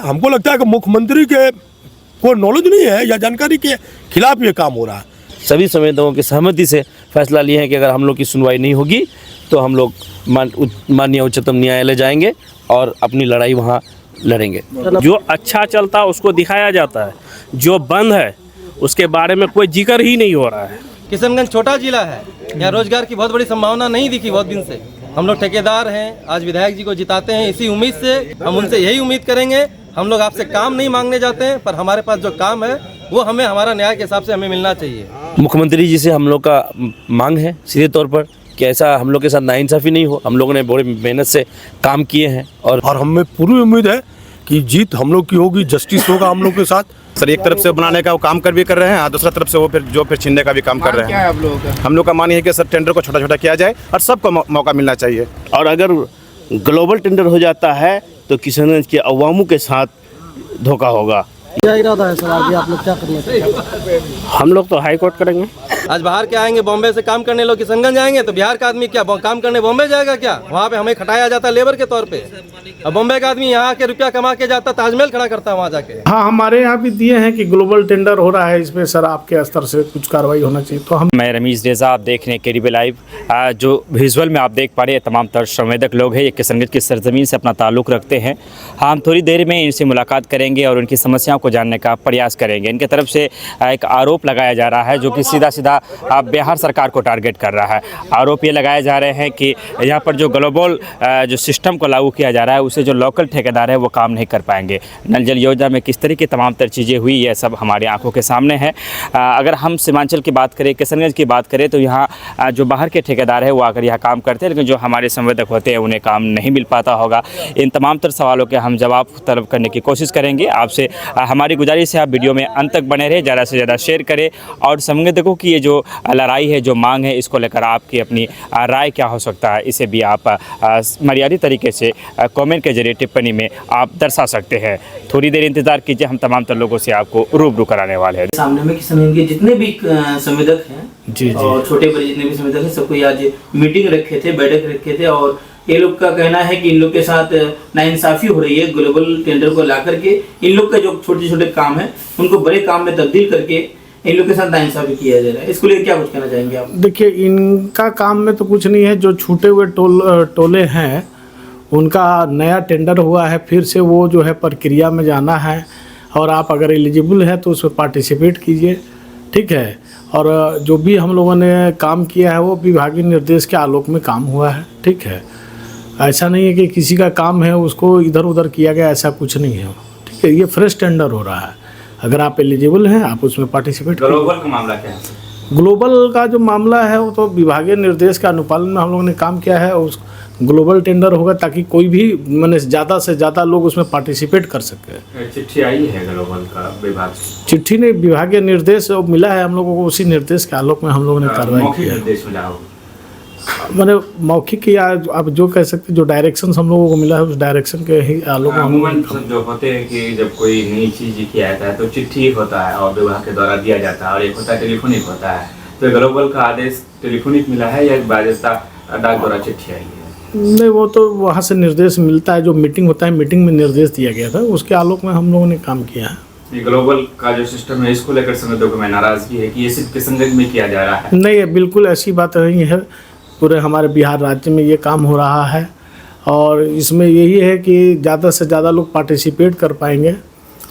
हमको लगता है कि मुख्यमंत्री के को नॉलेज नहीं है या जानकारी के खिलाफ ये काम हो रहा है। सभी संवेदकों की सहमति से फैसला लिए हैं कि अगर हम लोग की सुनवाई नहीं होगी तो हम लोग माननीय उच्चतम न्यायालय जाएंगे और अपनी लड़ाई वहाँ लड़ेंगे। जो अच्छा चलता है उसको दिखाया जाता है, जो बंद है उसके बारे में कोई जिक्र ही नहीं हो रहा है। किशनगंज छोटा जिला है, यहाँ रोजगार की बहुत बड़ी संभावना नहीं दिखी बहुत दिन से। हम लोग ठेकेदार हैं, आज विधायक जी को जिताते हैं इसी उम्मीद से। हम उनसे यही उम्मीद करेंगे, हम लोग आपसे काम नहीं मांगने जाते हैं, पर हमारे पास जो काम है वो हमें हमारा न्याय के हिसाब से हमें मिलना चाहिए। मुख्यमंत्री जी से हम लोग का मांग है सीधे तौर पर कि ऐसा हम लोग के साथ नाइंसाफ़ी नहीं हो। हम लोगों ने बड़ी मेहनत से काम किए हैं और हमें पूरी उम्मीद है कि जीत हम लोग की होगी, जस्टिस होगा हम लोग के साथ। सर एक तरफ से बनाने का वो काम कर भी कर रहे हैं, दूसरा तरफ से वो फिर छीनने का भी काम कर रहे हैं। हम लोग का मान ये है कि सर टेंडर को छोटा छोटा किया जाए और सबको मौका मिलना चाहिए। और अगर ग्लोबल टेंडर हो जाता है तो किशनगंज के अवामों के साथ धोखा होगा। क्या इरादा है सर, आगे आप लोग क्या करेंगे? हम लोग तो हाई कोर्ट करेंगे। आज बाहर के आएंगे, बॉम्बे से काम करने लोग किशनगंज जाएंगे तो बिहार का आदमी क्या काम करने बॉम्बे जाएगा क्या? वहाँ पे हमें खटाया जाता है लेबर के तौर पे। अब बॉम्बे का आदमी यहाँ के रुपया कमा के जाता, ताजमहल खड़ा करता है वहाँ जाके। हाँ, हमारे यहाँ भी दिए हैं कि ग्लोबल टेंडर हो रहा है, इसमें सर आपके स्तर से कुछ कार्रवाई होना चाहिए। तो हम मैं रमीज़ रेज़ा, आप देख रहे हैं केडीपी लाइव। जो विजुअल में आप देख पा रहे हैं तमाम तर संवेदक लोग हैं, ये किशनगंज की सरजमीन से अपना ताल्लुक़ रखते हैं। हम थोड़ी देर में इनसे मुलाकात करेंगे और उनकी समस्याओं को जानने का प्रयास करेंगे। इनके तरफ से एक आरोप लगाया जा रहा है जो कि सीधा सीधा बिहार सरकार को टारगेट कर रहा है। आरोप ये लगाए जा रहे हैं कि यहाँ पर जो ग्लोबल जो सिस्टम को लागू किया जा रहा है उसे जो लोकल ठेकेदार है वो काम नहीं कर पाएंगे। नल जल योजना में किस तरह की तमाम तर चीज़ें हुई, ये सब हमारी आंखों के सामने है। अगर हम सीमांचल की बात करें, किशनगंज की बात करें, तो यहाँ जो बाहर के ठेकेदार है वो आकर यहाँ काम करते हैं, लेकिन जो हमारे संवेदक होते हैं उन्हें काम नहीं मिल पाता होगा। इन तमाम तर सवालों के हम जवाब तलब करने की कोशिश करेंगे। आपसे हमारी गुजारिश है आप वीडियो में अंत तक बने रहे, ज़्यादा से ज़्यादा शेयर करें और संवेदकों की ये जो लड़ाई है, जो मांग है, इसको लेकर आपकी अपनी राय क्या हो सकता है, इसे भी आप मर्यादित तरीके से कमेंट के जरिए टिप्पणी में आप दर्शा सकते हैं। थोड़ी देर इंतजार कीजिए, हम तमाम तर लोगों से आपको रूबरू कराने वाले हैं। सामने में किशनगंज के जितने भी संवेदक हैं जी और छोटे बड़े जितने भी संवेदक हैं, सबको आज मीटिंग रखे थे, बैठक रखे थे और ये लोग का कहना है कि इन लोग के साथ नाइंसाफी हो रही है। ग्लोबल टेंडर को लाकर के इन लोग का जो छोटे छोटे काम है उनको बड़े काम में तब्दील करके इन लोग के साथ नाइंसाफी किया जा रहा है। इसको लेकर क्या कुछ कहना चाहेंगे आप? देखिए, इनका काम में तो कुछ नहीं है। जो छूटे हुए टोले हैं उनका नया टेंडर हुआ है, फिर से वो जो है प्रक्रिया में जाना है और आप अगर एलिजिबल है तो उसमें पार्टिसिपेट कीजिए, ठीक है। और जो भी हम लोगों ने काम किया है वो विभागीय निर्देश के आलोक में काम हुआ है, ठीक है। ऐसा नहीं है कि किसी का काम है उसको इधर उधर किया गया, ऐसा कुछ नहीं है, ठीक है। ये फ्रेश टेंडर हो रहा है, अगर आप एलिजिबल हैं आप उसमें पार्टिसिपेट करें। ग्लोबल का मामला क्या है? ग्लोबल का जो मामला है वो तो विभागीय निर्देश का अनुपालन में हम लोगों ने काम किया है। उस ग्लोबल टेंडर होगा ताकि कोई भी मैंने ज़्यादा से ज़्यादा लोग उसमें पार्टिसिपेट कर सके। चिट्ठी आई है ग्लोबल का विभाग से? चिट्ठी ने विभागीय निर्देश मिला है हम लोगों को, उसी निर्देश के आलोक में हम लोगों ने कार्रवाई की है। निर्देश मिला हो मैंने मौखिक या आप जो कह सकते जो डायरेक्शन हम लोगों को मिला है उस डायरेक्शन के ही आलोक में जो होते हैं कि जब कोई नई चीज़ किया जाता है तो चिट्ठी होता है और विभाग के द्वारा दिया जाता है, और एक होता है टेलीफोनिक होता है। तो ग्लोबल का आदेश टेलीफोनिक मिला है या बाज़ाब्ता डाक द्वारा चिट्ठी आई है? नहीं, वो तो वहाँ से निर्देश मिलता है, जो मीटिंग होता है मीटिंग में निर्देश दिया गया था, उसके आलोक में हम लोगों ने काम किया है। ये ग्लोबल का जो सिस्टम है इसको लेकर संवेदकों में नाराजगी है कि ये सिर्फ किशनगंज में किया जा रहा है। नहीं, बिल्कुल ऐसी बात नहीं है। पूरे हमारे बिहार राज्य में ये काम हो रहा है और इसमें यही है कि ज़्यादा से ज़्यादा लोग पार्टिसिपेट कर पाएंगे,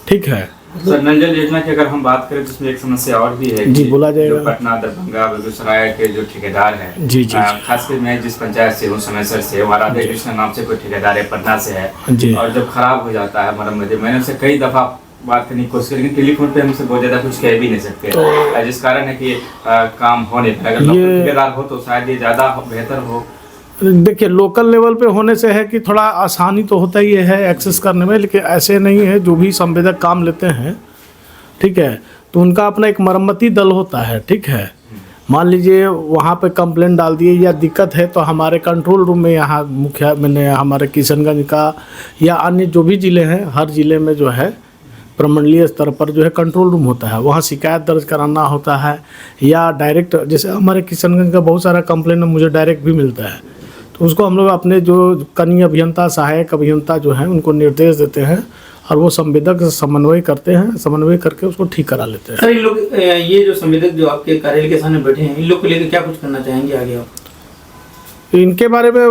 ठीक है। सर, नल जल योजना की अगर हम बात करें तो इसमें एक समस्या और भी है जी, बोला जाएगा। जो पटना, दरभंगा, बेगूसराय के जो ठेकेदार हैं, जी जी, खासकर मैं जिस पंचायत से हूँ समयसर से, वहाँ राधे कृष्ण नाम से कोई ठेकेदार है, पटना से है जी। और जब खराब हो जाता है मरम्मत, मैंने उससे कई दफ़ा बात करने की कोशिश की, लेकिन टेलीफोन पे हमसे बहुत ज़्यादा कुछ कह भी नहीं सकते, जिस कारण है कि काम हो नहीं पाएगा। अगर ठेकेदार हो तो शायद ये ज़्यादा बेहतर हो। देखिए, लोकल लेवल पे होने से है कि थोड़ा आसानी तो होता ही है एक्सेस करने में, लेकिन ऐसे नहीं है। जो भी संवेदक काम लेते हैं, ठीक है, तो उनका अपना एक मरम्मती दल होता है, ठीक है। मान लीजिए वहाँ पे कंप्लेंट डाल दिए या दिक्कत है तो हमारे कंट्रोल रूम में, यहाँ मुखिया मैंने हमारे किशनगंज का या अन्य जो भी ज़िले हैं, हर ज़िले में जो है प्रमंडलीय स्तर पर जो है कंट्रोल रूम होता है, वहाँ शिकायत दर्ज कराना होता है या डायरेक्ट, जैसे हमारे किशनगंज का बहुत सारा कंप्लेंट मुझे डायरेक्ट भी मिलता है, तो उसको हम लोग अपने जो कनीय अभियंता, सहायक अभियंता जो हैं उनको निर्देश देते हैं और वो संवेदक से समन्वय करते हैं, समन्वय करके उसको ठीक करा लेते हैं। सर इन लोग ये जो संवेदक जो आपके कार्यालय के सामने बैठे हैं, इन लोग को लेकर क्या कुछ करना चाहेंगे आगे आप? इनके बारे में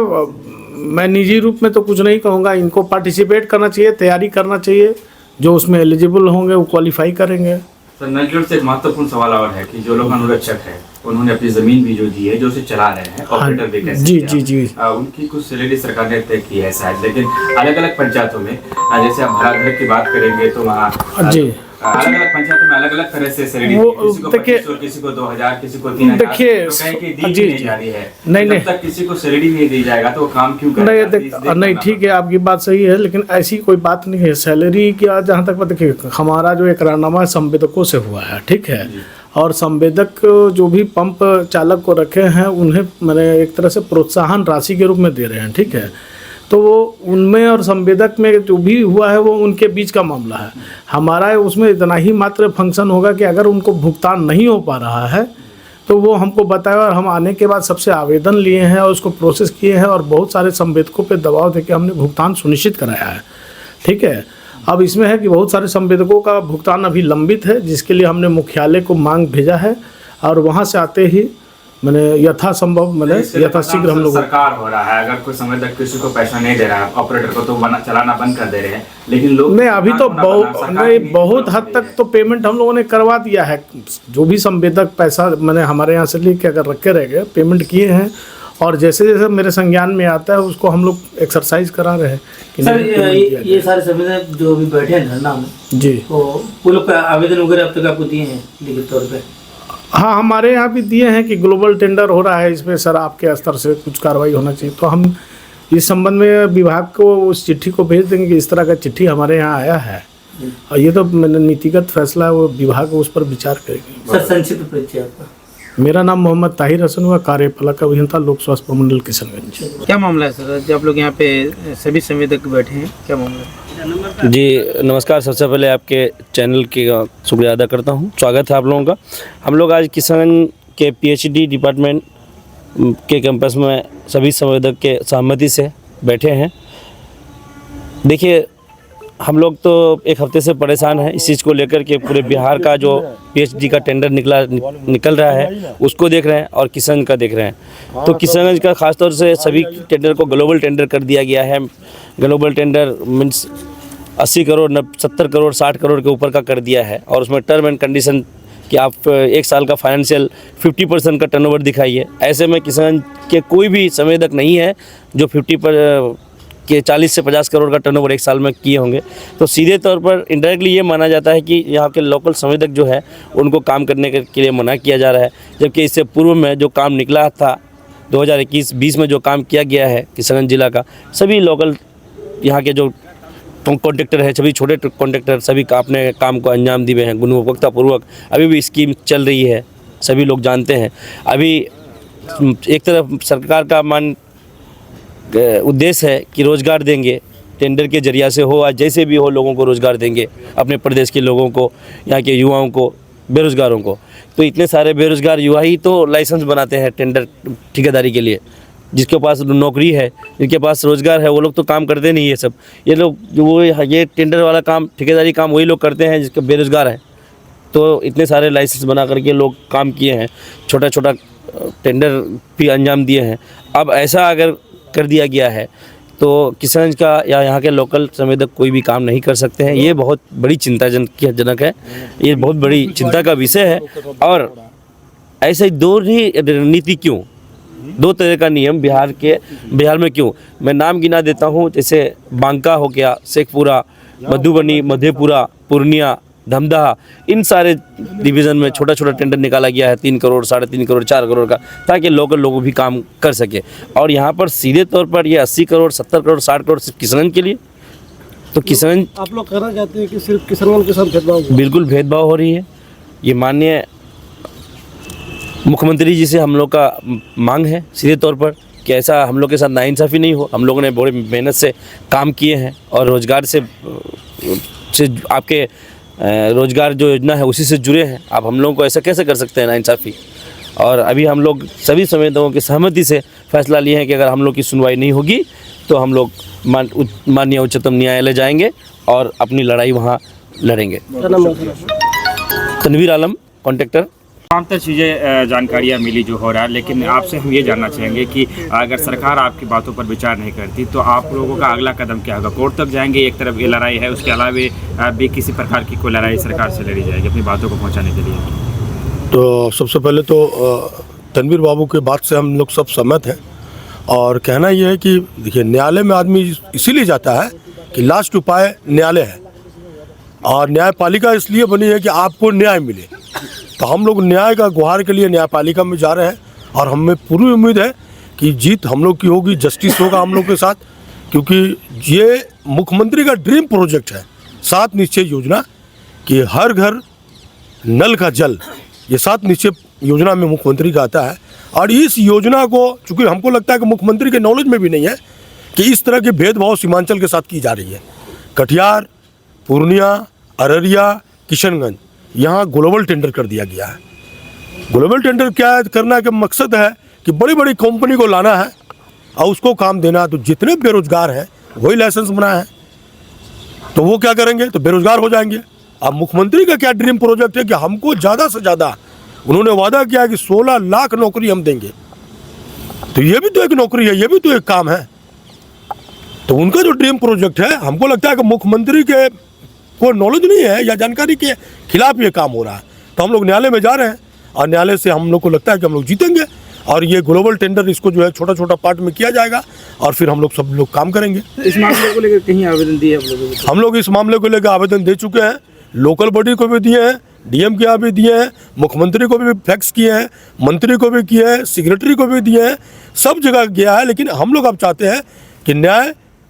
मैं निजी रूप में तो कुछ नहीं कहूँगा, इनको पार्टिसिपेट करना चाहिए, तैयारी करना चाहिए, जो उसमें एलिजिबल होंगे वो क्वालिफाई करेंगे। सर नलजोड़ से एक महत्वपूर्ण सवाल और है कि जो लोग अनुरक्षक है उन्होंने अपनी जमीन भी जो दी है, जो उसे चला रहे हैं, ऑपरेटर भी कह सकते जी हैं जी जी। उनकी कुछ सैलरी सरकार ने तय की है शायद, लेकिन अलग अलग पंचायतों में जैसे आप भराधर की बात करेंगे तो वहाँ जी अलग अलग पंचायतों में अलग अलग तरह से सैलरी, वो किसी को देखिए- 2500, किसी को 2000, किसी को 3000, देखिए, तो कहीं की दी जी, नहीं जी। जा रही है। नहीं, जब नहीं। तक किसी को सैलरी नहीं दी जाएगा तो वो काम क्यों नहीं करेगा? नहीं ठीक है, आपकी बात सही है, लेकिन ऐसी कोई बात नहीं है। सैलरी की जहाँ तक देखिए, हमारा जो एकरारनामा संवेदकों से हुआ है, ठीक है, और संवेदक जो भी पंप चालक को रखे हैं उन्हें मैंने एक तरह से प्रोत्साहन राशि के रूप में दे रहे हैं, ठीक है। तो वो उनमें और संवेदक में जो भी हुआ है वो उनके बीच का मामला है। हमारा उसमें इतना ही मात्र फंक्शन होगा कि अगर उनको भुगतान नहीं हो पा रहा है तो वो हमको बताए, और हम आने के बाद सबसे आवेदन लिए हैं और उसको प्रोसेस किए हैं, और बहुत सारे संवेदकों पे दबाव देके हमने भुगतान सुनिश्चित कराया है, ठीक है। अब इसमें है कि बहुत सारे संवेदकों का भुगतान अभी लंबित है, जिसके लिए हमने मुख्यालय को मांग भेजा है, और वहाँ से आते ही मैंने यथासंभव मैंने यथाशीघ्र हम लोग सरकार हो रहा है, अगर कोई संवेदक किसी को पैसा नहीं दे रहा है, ऑपरेटर को तो चलाना बंद कर दे रहे हैं, लेकिन लोग नहीं अभी तो बहुत हद तक तो पेमेंट हम लोगों ने करवा दिया है। जो भी संवेदक पैसा मैंने हमारे यहाँ से लेके अगर रखे रह गए, पेमेंट किए हैं, और जैसे जैसे मेरे संज्ञान में आता है उसको हम लोग एक्सरसाइज करा रहे हैं कि सर नहीं payment किया ये सारे संवेदक जो अभी बैठे हैं धरना में, जी। तो वो लोग का आवेदन वगैरह अब तक आपको दिए हैं लिखित तौर पे? हाँ, हमारे यहाँ भी दिए हैं कि ग्लोबल टेंडर हो रहा है, इसमें सर आपके स्तर से कुछ कार्रवाई होना चाहिए। तो हम इस संबंध में विभाग को उस चिट्ठी को भेज देंगे कि इस तरह का चिट्ठी हमारे यहाँ आया है, और ये तो मैंने नीतिगत फैसला है, वो विभाग उस पर विचार करेगी। सर संक्षिप्त परिचय आपका? मेरा नाम मोहम्मद ताहिर हसन हुआ, कार्यपालक अभियंता लोक स्वास्थ्य प्रमंडल किशनगंज। क्या मामला है सर, जब आप लोग यहाँ पे सभी संवेदक बैठे हैं, क्या मामला है? जी नमस्कार, सबसे पहले आपके चैनल के शुक्रिया अदा करता हूँ, स्वागत है आप लोगों का। हम लोग आज किसान के PhD डिपार्टमेंट के कैंपस में सभी संवेदक के सहमति से बैठे हैं। देखिए हम लोग तो एक हफ्ते से परेशान हैं इस चीज़ को लेकर के, पूरे बिहार का जो PhD का टेंडर निकल रहा है उसको देख रहे हैं और किशनगंज का देख रहे हैं। तो किशनगंज का खासतौर से सभी टेंडर को ग्लोबल टेंडर कर दिया गया है। Global tender means 80 crore 70 crore 60 crore के ऊपर का कर दिया है, और उसमें टर्म एंड कंडीशन कि आप एक साल का फाइनेंशियल 50% का टर्नओवर दिखाइए। ऐसे में किशनगंज के कोई भी संवेदक नहीं है जो 40 से 50 करोड़ का टर्नओवर एक साल में किए होंगे। तो सीधे तौर पर इनडायरेक्टली ये माना जाता है कि यहाँ के लोकल संवेदक जो है उनको काम करने के लिए मना किया जा रहा है, जबकि इससे पूर्व में जो काम निकला था 2021-20 में जो काम किया गया है किशनगंज जिला का, सभी लोकल यहाँ के जो कॉन्ट्रैक्टर है, सभी छोटे कॉन्ट्रैक्टर सभी अपने काम को अंजाम दिए हैं गुणवत्तापूर्वक। अभी भी स्कीम चल रही है, सभी लोग जानते हैं। अभी एक तरफ सरकार का उद्देश्य है कि रोज़गार देंगे, टेंडर के जरिया से हो, आज जैसे भी हो लोगों को रोज़गार देंगे, अपने प्रदेश के लोगों को, यहाँ के युवाओं को, बेरोज़गारों को। तो इतने सारे बेरोज़गार युवा ही तो लाइसेंस बनाते हैं टेंडर ठेकेदारी के लिए। जिसके पास नौकरी है, जिनके पास रोज़गार है, वो लोग तो काम करते नहीं है सब। ये लोग जो ये टेंडर वाला काम, ठेकेदारी काम वही लोग करते हैं जिसके बेरोज़गार हैं। तो इतने सारे लाइसेंस बना करके लोग काम किए हैं, छोटा छोटा टेंडर भी अंजाम दिए हैं। अब ऐसा अगर कर दिया गया है तो किशनगंज का या यहाँ के लोकल संवेदक कोई भी काम नहीं कर सकते हैं। ये बहुत बड़ी चिंताजनक है, ये बहुत बड़ी चिंता का विषय है। और ऐसे दो ही रणनीति क्यों, दो तरह का नियम बिहार में क्यों? मैं नाम गिना देता हूँ, जैसे बांका हो गया, शेखपुरा, मधुबनी, मधेपुरा, पूर्णिया, धमदाहा, इन सारे डिवीज़न में छोटा छोटा टेंडर निकाला गया है 3 करोड़ 3.5 करोड़ 4 करोड़ का, ताकि लोकल लोग भी काम कर सके। और यहाँ पर सीधे तौर पर ये 80 करोड़ 70 करोड़ 60 करोड़ सिर्फ किशनगंज के लिए। तो किशनगंज आप लोग कहना चाहते हैं कि सिर्फ किशनगंज के साथ भेदभाव? बिल्कुल भेदभाव हो रही है। ये माननीय मुख्यमंत्री जी से हम लोग का मांग है सीधे तौर पर कि ऐसा हम लोग के साथ नाइंसाफ़ी नहीं हो। हम लोगों ने बड़ी मेहनत से काम किए हैं और रोज़गार से आपके रोज़गार जो योजना है उसी से जुड़े हैं। आप हम लोगों को ऐसा कैसे कर सकते हैं नाइंसाफ़ी? और अभी हम लोग सभी संवेदकों की सहमति से फैसला लिए हैं कि अगर हम लोग की सुनवाई नहीं होगी तो हम लोग माननीय उच्चतम न्यायालय जाएंगे और अपनी लड़ाई वहाँ लड़ेंगे। तनवीर आलम, कॉन्ट्रैक्टर। तमाम तर चीज़ें जानकारियाँ मिली जो हो रहा है, लेकिन आपसे हम ये जानना चाहेंगे कि अगर सरकार आपकी बातों पर विचार नहीं करती तो आप लोगों का अगला कदम क्या होगा? कोर्ट तक जाएंगे? एक तरफ ये लड़ाई है, उसके अलावा भी किसी प्रकार की कोई लड़ाई सरकार से लड़ी जाएगी अपनी बातों को पहुँचाने के लिए? तो सबसे पहले तो तनवीर बाबू के बात से हम लोग सब सहमत हैं और कहना ये है कि देखिए, न्यायालय में आदमी इसीलिए जाता है कि लास्ट उपाय न्यायालय है और न्यायपालिका इसलिए बनी है कि आपको न्याय मिले। तो हम लोग न्याय का गुहार के लिए न्यायपालिका में जा रहे हैं और हमें पूरी उम्मीद है कि जीत हम लोग की होगी, जस्टिस होगा हम लोग के साथ, क्योंकि ये मुख्यमंत्री का ड्रीम प्रोजेक्ट है 7 निश्चय योजना कि हर घर नल का जल, ये 7 निश्चय योजना में मुख्यमंत्री का आता है। और इस योजना को चूँकि हमको लगता है कि मुख्यमंत्री के नॉलेज में भी नहीं है कि इस तरह के भेदभाव सीमांचल के साथ की जा रही है। कटिहार, पूर्णिया, अररिया, किशनगंज, यहाँ ग्लोबल टेंडर कर दिया गया है। ग्लोबल टेंडर क्या है करना का मकसद है कि बड़ी बड़ी कंपनी को लाना है और उसको काम देना। तो जितने बेरोजगार हैं वही लाइसेंस बनाए हैं, तो वो क्या करेंगे? तो बेरोजगार हो जाएंगे। अब मुख्यमंत्री का क्या ड्रीम प्रोजेक्ट है कि हमको ज़्यादा से ज़्यादा, उन्होंने वादा किया कि 16 लाख नौकरी हम देंगे। तो ये भी तो एक नौकरी है, ये भी तो एक काम है। तो उनका जो ड्रीम प्रोजेक्ट है, हमको लगता है कि मुख्यमंत्री के को नॉलेज नहीं है या जानकारी के खिलाफ ये काम हो रहा है। तो हम लोग न्यायालय में जा रहे हैं और न्यायालय से हम लोग को लगता है कि हम लोग जीतेंगे और ये ग्लोबल टेंडर इसको जो है छोटा छोटा पार्ट में किया जाएगा और फिर हम लोग सब लोग काम करेंगे। इस मामले को लेकर कहीं आवेदन दिए आप लोगों को? हम लोग इस मामले को लेकर आवेदन दे चुके हैं, लोकल बॉडी को भी दिए हैं, डीएम के यहाँ भी दिए हैं, मुख्यमंत्री को भी फैक्स किए हैं, मंत्री को भी किए हैं, सेक्रेटरी को भी दिए हैं, सब जगह गया है। लेकिन हम लोग अब चाहते हैं कि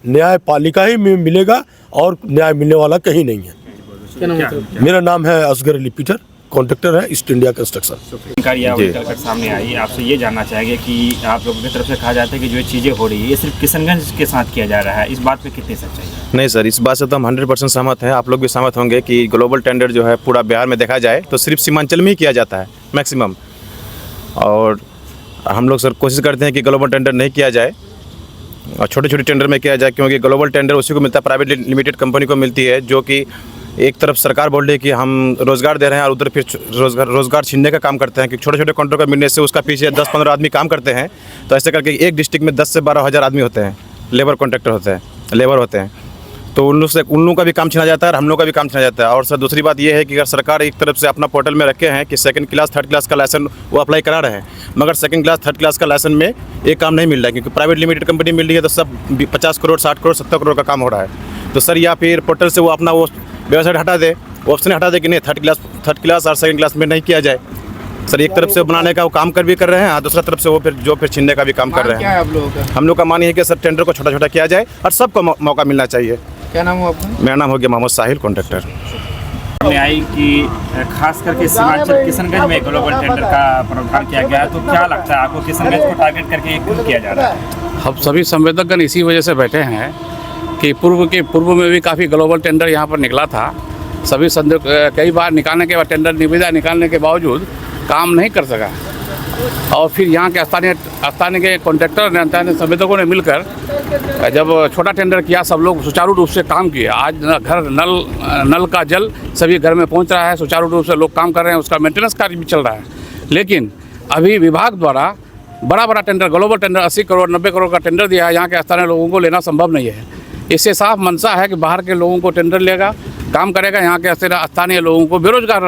न्यायपालिका ही में मिलेगा और न्याय मिलने वाला कहीं नहीं है। मेरा नाम है असगर अली पीटर, कॉन्ट्रैक्टर है ईस्ट इंडिया कंस्ट्रक्शन। जानकारियाँ निकल सामने आई, आपसे ये जानना चाहेंगे कि आप लोगों की तरफ से कहा जाता है कि जो ये चीज़ें हो रही है ये सिर्फ किशनगंज के साथ किया जा रहा है, इस बात पे कितनी सच्चाई है? नहीं सर, इस बात से तो हम 100% सहमत हैं। आप लोग भी सहमत होंगे कि ग्लोबल टेंडर जो है पूरा बिहार में देखा जाए तो सिर्फ सीमांचल में ही किया जाता है मैक्सिमम। और हम लोग सर कोशिश करते हैं कि ग्लोबल टेंडर नहीं किया जाए और छोटे छोटे टेंडर में किया जाए, क्योंकि ग्लोबल टेंडर उसी को मिलता है, प्राइवेट लिमिटेड कंपनी को मिलती है, जो कि एक तरफ सरकार बोल रही है कि हम रोज़गार दे रहे हैं और उधर फिर रोज़गार छीनने का काम करते हैं कि छोटे छोटे कॉन्ट्रैक्ट मिलने से उसका पीछे 10-15 आदमी काम करते हैं। तो ऐसे करके एक डिस्ट्रिक्ट में 10 से 12 हज़ार आदमी होते हैं, लेबर कॉन्ट्रैक्टर होते हैं, लेबर होते हैं। तो उन लोगों का भी काम छीना जाता है और हम लोग का भी काम छीना जाता है। और सर दूसरी बात ये है कि अगर सरकार एक तरफ से अपना पोर्टल में रखे हैं कि 2nd क्लास 3rd क्लास का लाइसेंस वो अप्लाई करा रहे हैं, मगर 2nd क्लास 3rd क्लास का लाइसेंस में एक काम नहीं मिल रहा है, क्योंकि प्राइवेट लिमिटेड कंपनी मिल रही है तो सब 50 करोड़ 60 करोड़ 70 करोड़ का काम हो रहा है। तो सर या फिर पोर्टल से वो अपना वो वेबसाइट हटा दे, ऑप्शन हटा दे कि नहीं 3rd क्लास और 2nd क्लास में नहीं किया जाए। सर एक तरफ से बनाने का वो काम कर भी कर रहे हैं और दूसरा तरफ से वो फिर छीनने का भी काम कर रहे हैं। क्या है आप लोगों का? हम लोग का मान ये है कि सर टेंडर को छोटा छोटा किया जाए और सबको मौका मिलना चाहिए। क्या नाम हो आपका? मेरा नाम हो गया मोहम्मद साहिल, कॉन्ट्रैक्टर। सामने आई कि खास करके सीमांचल किशनगंज में ग्लोबल टेंडर का प्रावधान किया गया है, तो क्या लगता है आपको किशनगंज को टारगेट करके क्यों किया जा रहा है? हम सभी संवेदकगण इसी वजह से बैठे हैं कि पूर्व में भी काफ़ी ग्लोबल टेंडर यहाँ पर निकला था। सभी कई बार निकालने के बाद टेंडर निविदा निकालने के बावजूद काम नहीं कर सका और फिर यहाँ के स्थानीय के कॉन्ट्रैक्टर स्थानीय संवेदकों ने मिलकर जब छोटा टेंडर किया, सब लोग सुचारू रूप से काम किए। आज घर नल का जल सभी घर में पहुँच रहा है, सुचारू रूप से लोग काम कर रहे हैं, उसका मेंटेनेंस कार्य भी चल रहा है। लेकिन अभी विभाग द्वारा बड़ा tender global tender 80 crore 90 crore का टेंडर दिया है, यहाँ के स्थानीय लोगों को लेना संभव नहीं है। इससे साफ मंशा है कि बाहर के लोगों को टेंडर लेगा, काम करेगा, यहाँ के स्थानीय लोगों को बेरोजगार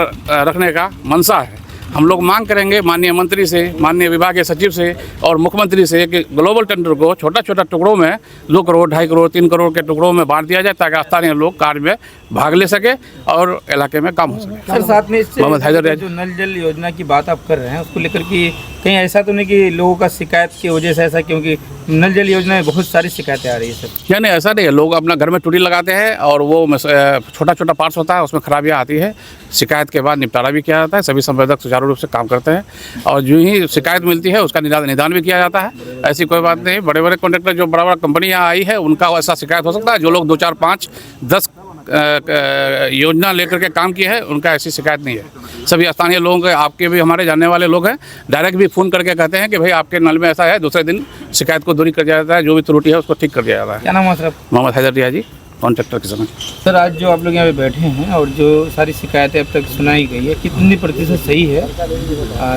रखने का मंशा है। हम लोग मांग करेंगे माननीय मंत्री से, माननीय विभागीय सचिव से और मुख्यमंत्री से कि ग्लोबल टेंडर को छोटा छोटा टुकड़ों में 2 करोड़ 2.5 करोड़ 3 करोड़ के टुकड़ों में बांट दिया जाए, ताकि स्थानीय लोग कार्य में भाग ले सके और इलाके में काम हो सके। सर साथ में मोहम्मद हैदर जो नल जल योजना की बात आप कर रहे हैं उसको लेकर कि कहीं ऐसा तो नहीं कि लोगों का शिकायत की वजह से ऐसा, क्योंकि नल जल योजना में बहुत सारी शिकायतें आ रही है सर? या नहीं, ऐसा नहीं है। लोग अपना घर में टूटी लगाते हैं और वो छोटा छोटा पार्ट्स होता है, उसमें खराबियाँ आती है, शिकायत के बाद निपटारा भी किया जाता है। सभी संवेदक सुचारू रूप से काम करते हैं और जो ही शिकायत मिलती है उसका निदान भी किया जाता है। ऐसी कोई बात नहीं। बड़े बड़े कॉन्ट्रैक्टर जो बड़ा कंपनी यहाँ आई है उनका ऐसा शिकायत हो सकता है। जो लोग 2 4 5 10 योजना लेकर के काम किए हैं उनका ऐसी शिकायत नहीं है। सभी स्थानीय लोग, आपके भी हमारे जानने वाले लोग हैं, डायरेक्ट भी फ़ोन करके कहते हैं कि भाई आपके नल में ऐसा है, दूसरे दिन शिकायत को दूरी कर दिया जाता है, जो भी त्रुटि है उसको ठीक कर दिया जाता है। क्या नाम है सर? मोहम्मद हैदर रिया जी। कॉन्ट्रैक्टर के समय। सर आज जो आप लोग यहाँ पे बैठे हैं और जो सारी शिकायतें अब तक सुनाई गई है कितनी प्रतिशत सही है,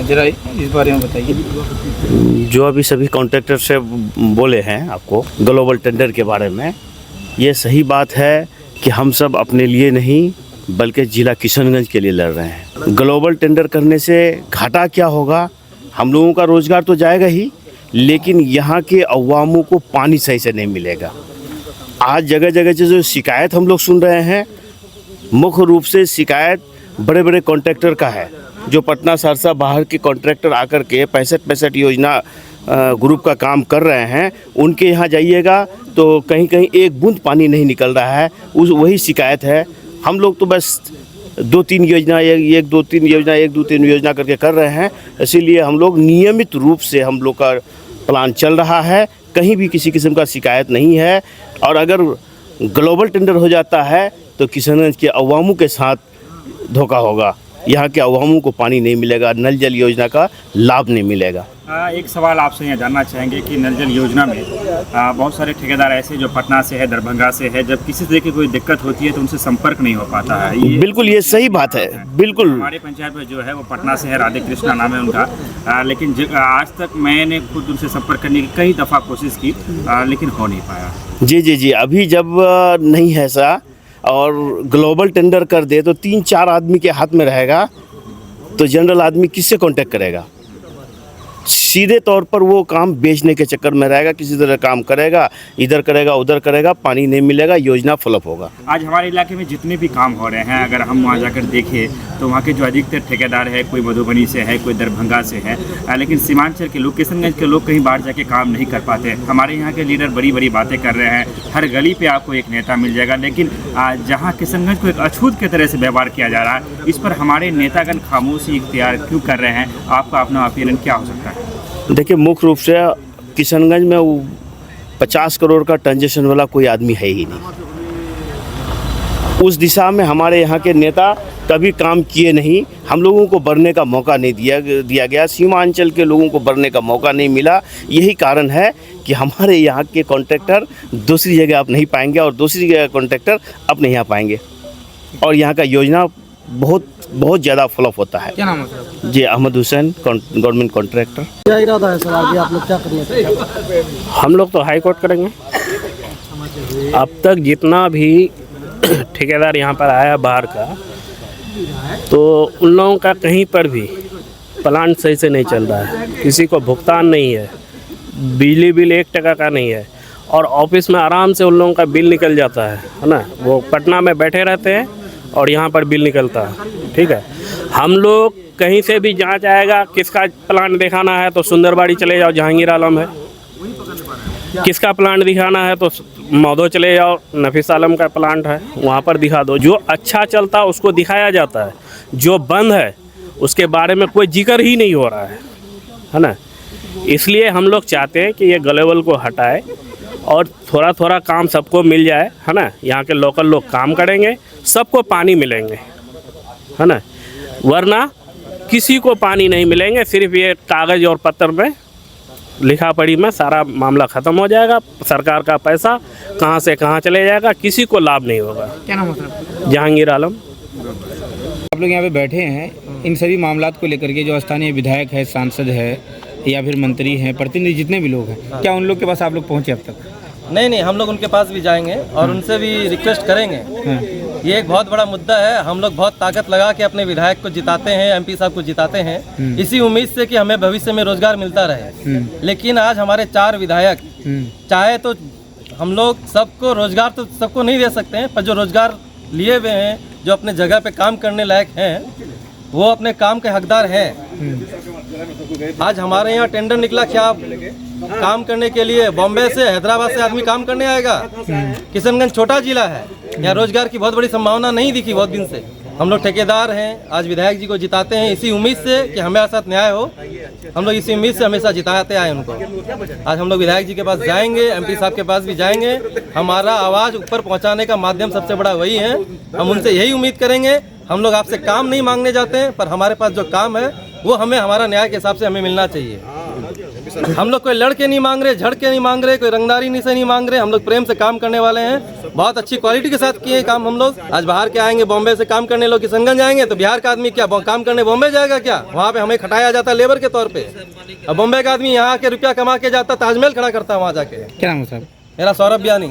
जरा इस बारे में बताइए। जो अभी सभी कॉन्ट्रैक्टर से बोले हैं आपको ग्लोबल टेंडर के बारे में, ये सही बात है कि हम सब अपने लिए नहीं बल्कि ज़िला किशनगंज के लिए लड़ रहे हैं। ग्लोबल टेंडर करने से घाटा क्या होगा, हम लोगों का रोज़गार तो जाएगा ही, लेकिन यहाँ के अवामों को पानी सही से नहीं मिलेगा। आज जगह जगह से जो शिकायत हम लोग सुन रहे हैं, मुख्य रूप से शिकायत बड़े बड़े कॉन्ट्रैक्टर का है, जो पटना सहरसा बाहर के कॉन्ट्रैक्टर आकर के 65 योजना ग्रुप का काम कर रहे हैं। उनके यहाँ जाइएगा तो कहीं कहीं एक बूंद पानी नहीं निकल रहा है, वही शिकायत है। हम लोग तो बस 2-3 योजना एक दो तीन योजना करके कर रहे हैं, इसीलिए हम लोग नियमित रूप से हम लोग का प्लान चल रहा है, कहीं भी किसी किस्म का शिकायत नहीं है। और अगर ग्लोबल टेंडर हो जाता है तो किशनगंज के अवामों के साथ धोखा होगा, यहाँ के अवामों को पानी नहीं मिलेगा, नल जल योजना का लाभ नहीं मिलेगा। एक सवाल आपसे यहाँ जानना चाहेंगे कि नल जल योजना में बहुत सारे ठेकेदार ऐसे जो पटना से है, दरभंगा से है, जब किसी तरह की कोई दिक्कत होती है तो उनसे संपर्क नहीं हो पाता है। बिल्कुल ये सही बात है, बिल्कुल। हमारे पंचायत में जो है वो पटना से है, राधे कृष्णा नाम है उनका, लेकिन आज तक मैंने खुद उनसे संपर्क करने की कई दफ़ा कोशिश की, लेकिन हो नहीं पाया। जी, अभी जब नहीं है ऐसा और ग्लोबल टेंडर कर दे तो 3-4 आदमी के हाथ में रहेगा, तो जनरल आदमी किससे कांटेक्ट करेगा? सीधे तौर पर वो काम बेचने के चक्कर में रहेगा, किसी तरह काम करेगा, इधर करेगा उधर करेगा, पानी नहीं मिलेगा, योजना फ्लॉप होगा। आज हमारे इलाके में जितने भी काम हो रहे हैं, अगर हम वहाँ जाकर देखें तो वहाँ के जो अधिकतर ठेकेदार है, कोई मधुबनी से है, कोई दरभंगा से है, लेकिन सीमांचल के लोग, किशनगंज के लोग कहीं बाहर जाके काम नहीं कर पाते। हमारे यहाँ के लीडर बड़ी बड़ी बातें कर रहे हैं, हर गली पे आपको एक नेता मिल जाएगा, लेकिन जहाँ किशनगंज को एक अछूत की तरह से व्यवहार किया जा रहा है, इस पर हमारे नेतागण खामोशी इख्तियार क्यों कर रहे हैं? आपका अपना ओपिनियन क्या हो सकता है? देखिए, मुख्य रूप से किशनगंज में 50 करोड़ का ट्रांजेक्शन वाला कोई आदमी है ही नहीं। उस दिशा में हमारे यहाँ के नेता कभी काम किए नहीं, हम लोगों को बढ़ने का मौका नहीं दिया गया, सीमांचल के लोगों को बढ़ने का मौका नहीं मिला। यही कारण है कि हमारे यहाँ के कॉन्ट्रैक्टर दूसरी जगह आप नहीं पाएंगे और दूसरी जगह कॉन्ट्रैक्टर अपने यहाँ पाएंगे, और यहाँ का योजना बहुत ज़्यादा फ्लॉप होता है। क्या नाम है सर? जी, अहमद हुसैन, गवर्नमेंट कॉन्ट्रैक्टर। क्या इरादा है सर आगे आप लोग क्या करेंगे? हम लोग तो हाई कोर्ट करेंगे। अब तक जितना भी ठेकेदार यहाँ पर आया बाहर का, तो उन लोगों का कहीं पर भी प्लांट सही से नहीं चल रहा है, किसी को भुगतान नहीं है, बिजली बिल 1 टका का नहीं है, और ऑफिस में आराम से उन लोगों का बिल निकल जाता है ना। वो पटना में बैठे रहते हैं और यहाँ पर बिल निकलता है, ठीक है। हम लोग कहीं से भी जांच आएगा, किसका प्लांट दिखाना है तो सुंदरबाड़ी चले जाओ, जहांगीर आलम है। किसका प्लांट दिखाना है तो मौदो चले जाओ, नफीस आलम का प्लांट है, वहाँ पर दिखा दो। जो अच्छा चलता है उसको दिखाया जाता है, जो बंद है उसके बारे में कोई जिक्र ही नहीं हो रहा है ना। इसलिए हम लोग चाहते हैं कि ये ग्लोबल को हटाए और थोड़ा थोड़ा काम सबको मिल जाए, है ना। यहाँ के लोकल लोग काम करेंगे, सबको पानी मिलेंगे, है ना, वरना किसी को पानी नहीं मिलेंगे। सिर्फ ये कागज़ और पत्थर में लिखा पढ़ी में सारा मामला ख़त्म हो जाएगा, सरकार का पैसा कहाँ से कहाँ चले जाएगा, किसी को लाभ नहीं होगा। क्या नाम है सर? जहांगीर आलम। आप लोग यहाँ पे बैठे हैं, इन सभी मामलात को लेकर के जो स्थानीय विधायक है, सांसद है या फिर मंत्री हैं, प्रतिनिधि जितने भी लोग हैं, क्या उन लोग के पास आप लोग पहुँचे अब तक? नहीं, हम लोग उनके पास भी जाएंगे और उनसे भी रिक्वेस्ट करेंगे। ये एक बहुत बड़ा मुद्दा है, हम लोग बहुत ताकत लगा के अपने विधायक को जिताते हैं, एमपी साहब को जिताते हैं, इसी उम्मीद से कि हमें भविष्य में रोजगार मिलता रहे। लेकिन आज हमारे 4 विधायक चाहे तो हम लोग सबको रोजगार तो सबको नहीं दे सकते हैं, पर जो रोजगार लिए हुए हैं, जो अपने जगह पे काम करने लायक हैं, वो अपने काम के हकदार हैं। आज हमारे यहाँ टेंडर निकला, क्या काम करने के लिए बॉम्बे से, हैदराबाद से आदमी काम करने आएगा? किशनगंज छोटा जिला है, यहाँ रोजगार की बहुत बड़ी संभावना नहीं दिखी बहुत दिन से। हम लोग ठेकेदार हैं, आज विधायक जी को जिताते हैं इसी उम्मीद से कि हमारे साथ न्याय हो। हम लोग इसी उम्मीद से हमेशा जिताते आए उनको। आज हम लोग विधायक जी के पास जाएंगे, एमपी साहब के पास भी जाएंगे। हमारा आवाज़ ऊपर पहुंचाने का माध्यम सबसे बड़ा वही है। हम उनसे यही उम्मीद करेंगे। हम लोग आपसे काम नहीं मांगने जाते हैं, पर हमारे पास जो काम है वो हमें हमारा न्याय के हिसाब से हमें मिलना चाहिए। हम लोग कोई लड़के नहीं मांग रहे, झड़ के नहीं मांग रहे, कोई रंगदारी से नहीं मांग रहे। हम लोग प्रेम से काम करने वाले हैं। बहुत अच्छी क्वालिटी के साथ किए काम हम लोग। आज बाहर के आएंगे, बॉम्बे से काम करने लोग किशनगंज आएंगे तो बिहार का आदमी क्या काम करने बॉम्बे जाएगा क्या? वहाँ पे हमें खटाया जाता है लेबर के तौर पे। अब बॉम्बे का आदमी यहाँ आके रुपया कमा के जाता, ताजमहल खड़ा करता है वहाँ जाके। क्या नाम है साहब? मेरा सौरभ बियानी।